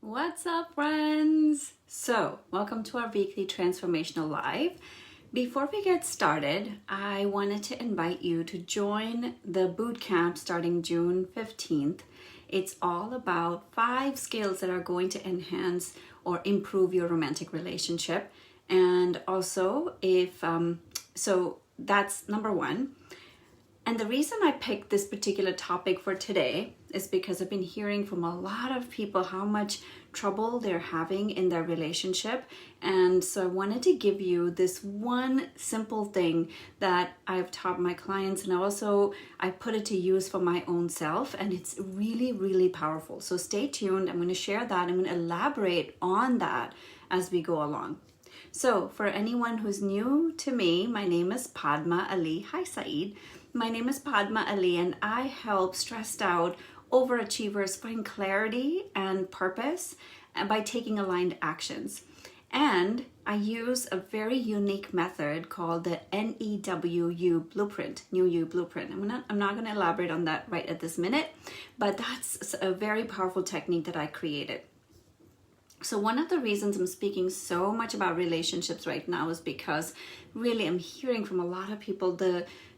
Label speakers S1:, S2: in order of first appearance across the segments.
S1: What's up, friends? So, welcome to our weekly transformational live. Before we get started, I wanted to invite you to join the boot camp starting June 15th. It's all about 5 skills that are going to enhance or improve your romantic relationship. And also, so that's number 1. And the reason I picked this particular topic for today is because I've been hearing from a lot of people how much trouble they're having in their relationship. And so I wanted to give you this one simple thing that I've taught my clients, and I put it to use for my own self, and it's really, really powerful. So stay tuned. I'm going to share that. I'm going to elaborate on that as we go along. So for anyone who's new to me, my name is Padma Ali. Hi, Saeed. My name is Padma Ali, and I help stressed out overachievers find clarity and purpose by taking aligned actions. And I use a very unique method called the NEWU blueprint, New You blueprint. I'm not going to elaborate on that right at this minute, but that's a very powerful technique that I created. So one of the reasons I'm speaking so much about relationships right now is because really I'm hearing from a lot of people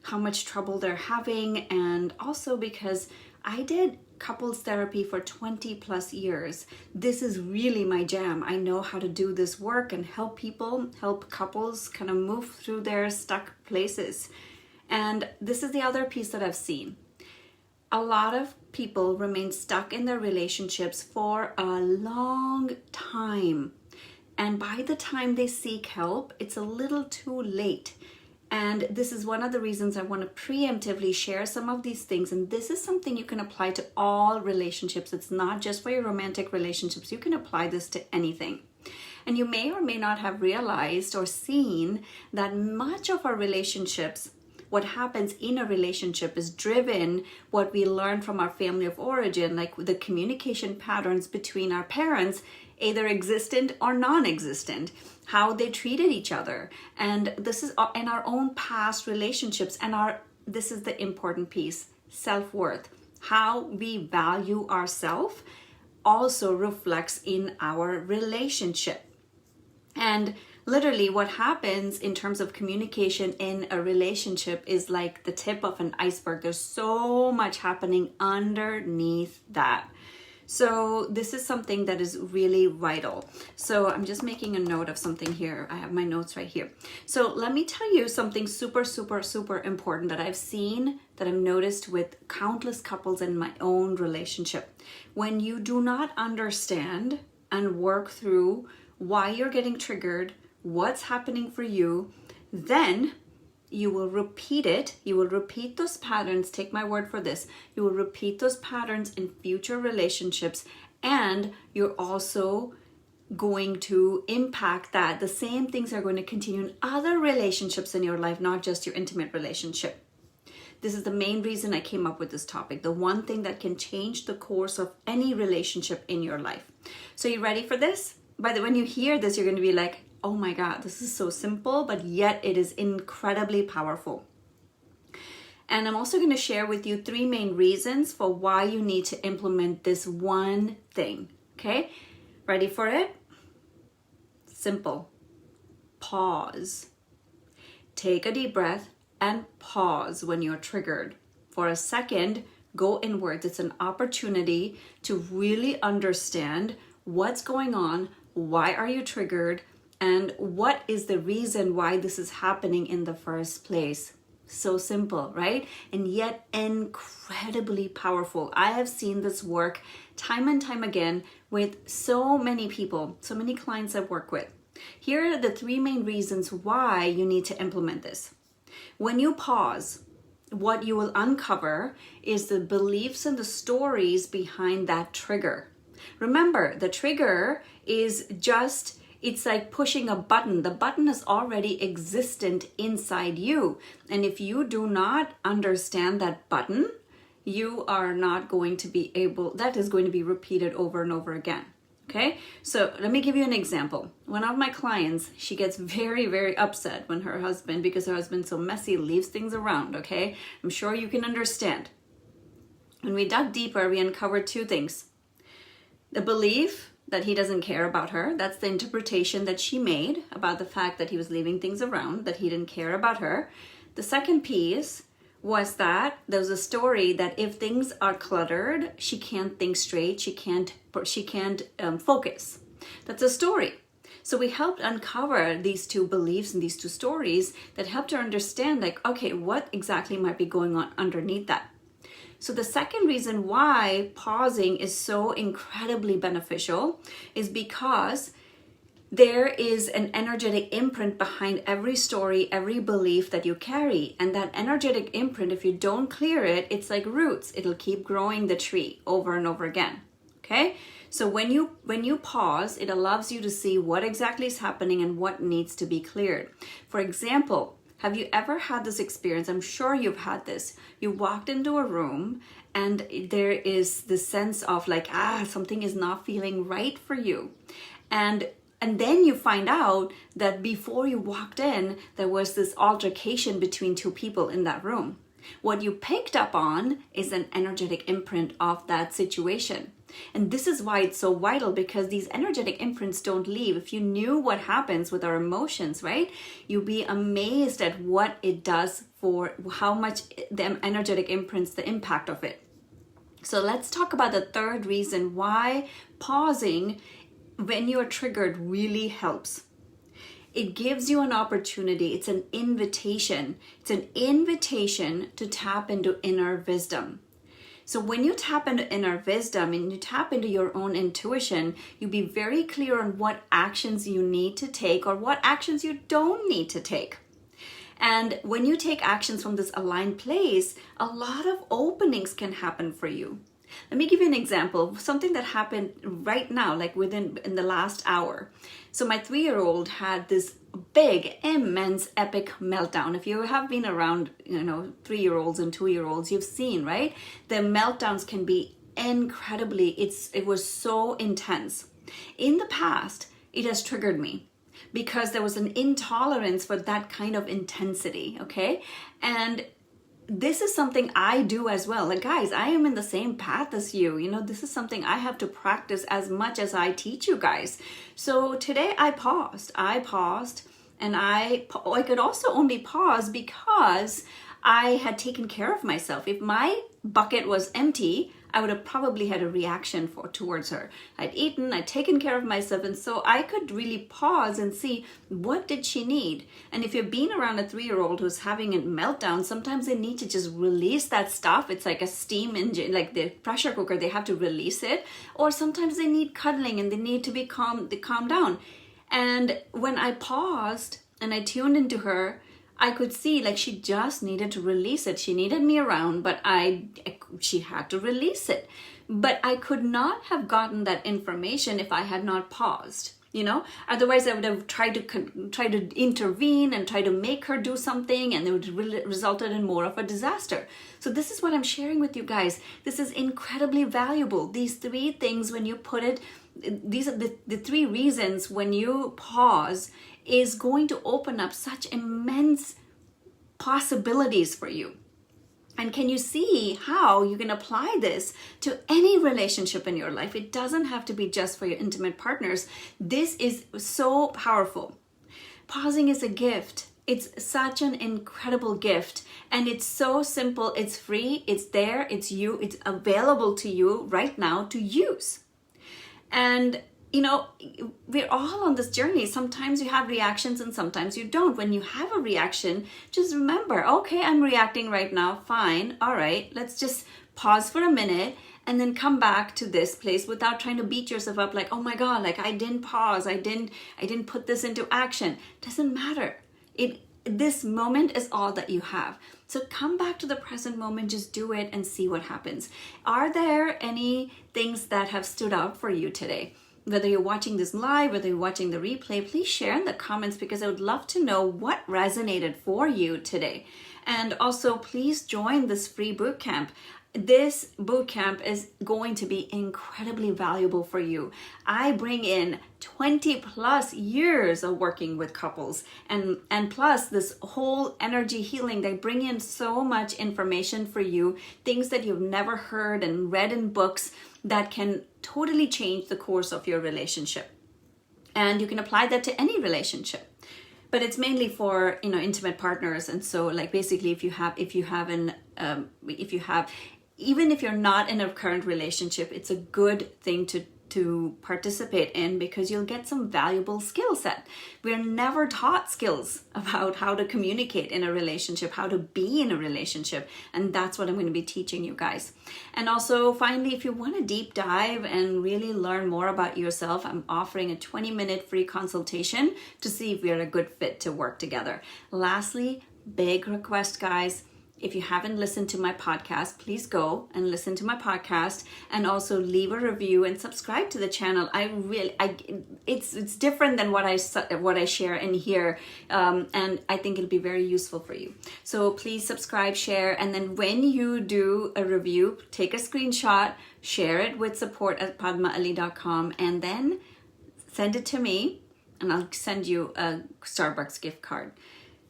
S1: how much trouble they're having, and also because I did couples therapy for 20 plus years. This is really my jam. I know how to do this work and help couples kind of move through their stuck places. And this is the other piece that I've seen. A lot of people remain stuck in their relationships for a long time. And by the time they seek help, it's a little too late. And this is one of the reasons I want to preemptively share some of these things. And this is something you can apply to all relationships. It's not just for your romantic relationships. You can apply this to anything. And you may or may not have realized or seen that much of our relationships, what happens in a relationship, is driven what we learn from our family of origin, like the communication patterns between our parents, either existent or non-existent, how they treated each other. And this is in our own past relationships, and this is the important piece, self-worth. How we value ourselves also reflects in our relationship. And literally what happens in terms of communication in a relationship is like the tip of an iceberg. There's so much happening underneath that. So this is something that is really vital. So I'm just making a note of something here. I have my notes right here. So let me tell you something super, super, super important that I've seen, that I've noticed with countless couples in my own relationship. When you do not understand and work through why you're getting triggered, what's happening for you, then you will repeat it. You will repeat those patterns. Take my word for this. You will repeat those patterns in future relationships, and you're also going to impact that. The same things are going to continue in other relationships in your life, not just your intimate relationship. This is the main reason I came up with this topic. The one thing that can change the course of any relationship in your life. So you ready for this? By the way, when you hear this, you're going to be like, oh my God, this is so simple, but yet it is incredibly powerful. And I'm also going to share with you 3 main reasons for why you need to implement this one thing. Okay, ready for it? Simple. Pause. Take a deep breath and pause when you're triggered. For a second, go inwards. It's an opportunity to really understand what's going on, why are you triggered, and what is the reason why this is happening in the first place. So simple, right? And yet incredibly powerful. I have seen this work time and time again with so many people, so many clients I've worked with. Here are the 3 main reasons why you need to implement this. When you pause, what you will uncover is the beliefs and the stories behind that trigger. Remember, the trigger is just, it's like pushing a button. The button is already existent inside you. And if you do not understand that button, you are not going to be able, that is going to be repeated over and over again. Okay, so let me give you an example. One of my clients, she gets very, very upset when her husband, because her husband's so messy, leaves things around. Okay, I'm sure you can understand. When we dug deeper, we uncovered 2 things. The belief that he doesn't care about her, that's the interpretation that she made about the fact that he was leaving things around, that he didn't care about her. The second piece was that there was a story that if things are cluttered, she can't think straight, she can't focus. That's a story. So we helped uncover these two beliefs and these two stories that helped her understand, like, okay, what exactly might be going on underneath that. So the second reason why pausing is so incredibly beneficial is because there is an energetic imprint behind every story, every belief that you carry. And that energetic imprint, if you don't clear it, it's like roots. It'll keep growing the tree over and over again. Okay? So when you pause, it allows you to see what exactly is happening and what needs to be cleared. For example, have you ever had this experience? I'm sure you've had this. You walked into a room and there is this sense of like, something is not feeling right for you. And then you find out that before you walked in, there was this altercation between two people in that room. What you picked up on is an energetic imprint of that situation. And this is why it's so vital, because these energetic imprints don't leave. If you knew what happens with our emotions, right, you'd be amazed at what it does, for how much the energetic imprints, the impact of it. So let's talk about the third reason why pausing when you're triggered really helps. It gives you an opportunity. It's an invitation. It's an invitation to tap into inner wisdom. So when you tap into inner wisdom and you tap into your own intuition, you be very clear on what actions you need to take or what actions you don't need to take. And when you take actions from this aligned place, a lot of openings can happen for you. Let me give you an example of something that happened right now, like in the last hour. So my 3-year-old had this big, immense, epic meltdown. If you have been around, 3-year-olds and 2-year-olds, you've seen, right? The meltdowns can be incredibly, it was so intense. In the past, it has triggered me because there was an intolerance for that kind of intensity, okay? And this is something I do as well. Like, guys, I am in the same path as you. This is something I have to practice as much as I teach you guys. So today I paused, and I could also only pause because I had taken care of myself. If my bucket was empty, I would have probably had a reaction towards her. I'd eaten, I'd taken care of myself, and so I could really pause and see, what did she need? And if you've been around a 3-year-old who's having a meltdown, sometimes they need to just release that stuff. It's like a steam engine, like the pressure cooker, they have to release it. Or sometimes they need cuddling and they need to be calm down. And when I paused and I tuned into her, I could see like she just needed to release it. She needed me around, but she had to release it. But I could not have gotten that information if I had not paused. Otherwise I would have tried to intervene and try to make her do something, and it would have resulted in more of a disaster. So this is what I'm sharing with you guys. This is incredibly valuable. These 3 things, when you put it, these are the 3 reasons when you pause is going to open up such immense possibilities for you. And can you see how you can apply this to any relationship in your life? It doesn't have to be just for your intimate partners. This is so powerful. Pausing is a gift. It's such an incredible gift. And it's so simple. It's free. It's there. It's available to you right now to use. And we're all on this journey. Sometimes you have reactions and sometimes you don't. When you have a reaction, just remember, okay, I'm reacting right now. Fine. All right. Let's just pause for a minute and then come back to this place without trying to beat yourself up like, oh my God, like I didn't pause. I didn't put this into action. Doesn't matter. This moment is all that you have. So come back to the present moment, just do it and see what happens. Are there any things that have stood out for you today? Whether you're watching this live, whether you're watching the replay, please share in the comments because I would love to know what resonated for you today. And also, please join this free bootcamp. This bootcamp is going to be incredibly valuable for you. I bring in 20 plus years of working with couples and plus this whole energy healing. They bring in so much information for you, things that you've never heard and read in books that can totally change the course of your relationship. And you can apply that to any relationship. But it's mainly for, intimate partners. And so like basically even if you're not in a current relationship, it's a good thing to participate in, because you'll get some valuable skill set. We're never taught skills about how to communicate in a relationship, how to be in a relationship, and that's what I'm going to be teaching you guys. And also finally, if you want to deep dive and really learn more about yourself, I'm offering a 20-minute free consultation to see if we're a good fit to work together. Lastly, big request, guys. If you haven't listened to my podcast, please go and listen to my podcast, and also leave a review and subscribe to the channel. It's different than what I share in here, and I think it'll be very useful for you. So please subscribe, share, and then when you do a review, take a screenshot, share it with support@padmaali.com, and then send it to me, and I'll send you a Starbucks gift card.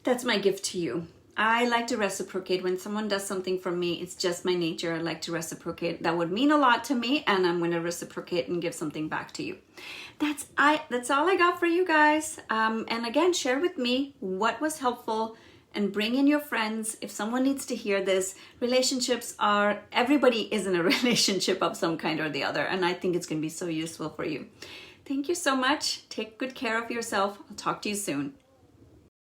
S1: That's my gift to you. I like to reciprocate. When someone does something for me, it's just my nature. I like to reciprocate. That would mean a lot to me, and I'm going to reciprocate and give something back to you. That's all I got for you guys. And again, share with me what was helpful, and bring in your friends. If someone needs to hear this, everybody is in a relationship of some kind or the other, and I think it's going to be so useful for you. Thank you so much. Take good care of yourself. I'll talk to you soon.